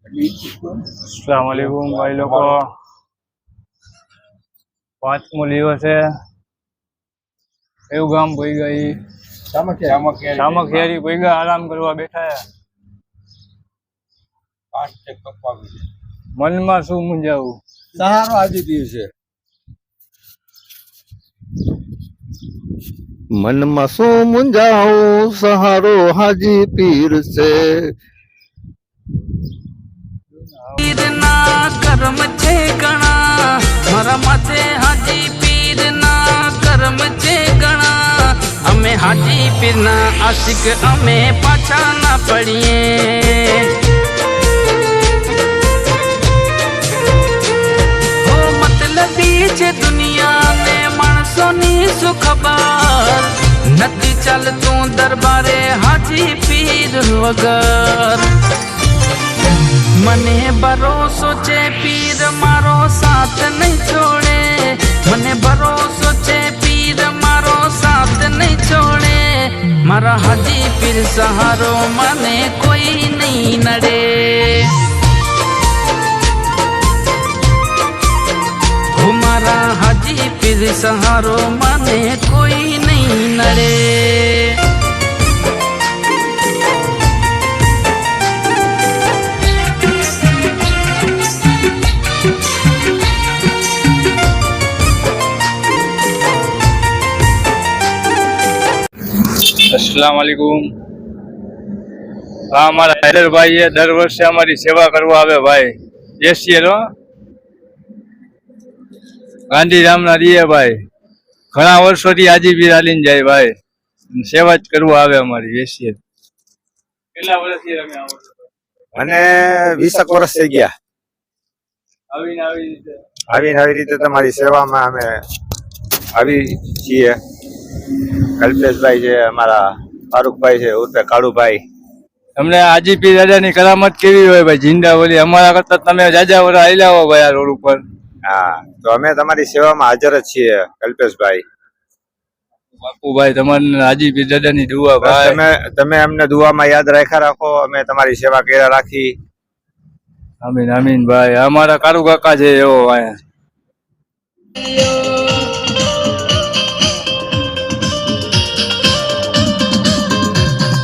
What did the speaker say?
अस्सलाम वालेकुम भाई लोगों, 5मो દિવસ છે। એવું ગામ ભઈ ગઈ સામખિયારી ભઈ ગયા, આરામ કરવા બેઠા છે। મનમાં શું મૂંઝાવું, સહારો આજે દિવસે મનમાં શું મૂંઝાવું, સહારો હાજી પીર છે। પીરના કર્મ છે ઘણા, મારા માથે હાજી પીરના કર્મ છે ઘણા। અમે હાજી પીરના આશિક, અમે પાછા ના પડીએ। હો મતલબી છે દુનિયાને માણસોની શું ખબર, નથી ચાલતું દરબારે હાજી પીર વગર। મને ભરોસો છે પીર મારો સાથ નહીં છોડે, મને ભરોસો છે પીર મારો સાથ નહીં છોડે। મારા હાજી પીર સહારો મને કોઈ નહીં નડે। મારા હાજી પીર સહારો મને કોઈ નહીં નડે। अस्सलाम वालेकुम। हाँ, हमारा हैदर भाई है, दर वर्षे हमारी सेवा करवा आवे भाई। एशियल हो गांधीधाम ना रही है भाई, घणा वर्षों थी हाजी पीर हालीने जाए भाई, सेवा ज करवा आवे हमारी एशियल। કેટલા વર્ષથી તમે આવો છો? મને 20 વર્ષ થઈ ગયા। આવી રીતે તમારી સેવામાં અમે આવી છીએ। કલ્પેશભાઈ છે, અમારા ફારૂકભાઈ છે, ઉર્ફે કાળુભાઈ। તમને હાજી પીર દાદાની કરામત કેવી હોય ભાઈ? જિંદા બોલી અમારા કરતા તમે જાજા વરા આયલા હો ભાઈ આ રોડ ઉપર। હા, તો અમે તમારી સેવામાં હાજર જ છીએ કલ્પેશભાઈ। બાપુભાઈ તમને હાજી પીર દાદાની દુઆ ભાઈ। તમે અમને દુઆમાં યાદ રાખ્યા રાખો, અમે તમારી સેવા કર્યા રાખી। આમીન આમીન ભાઈ। અમારા કાળુ કાકા છે એવો અહીંયા।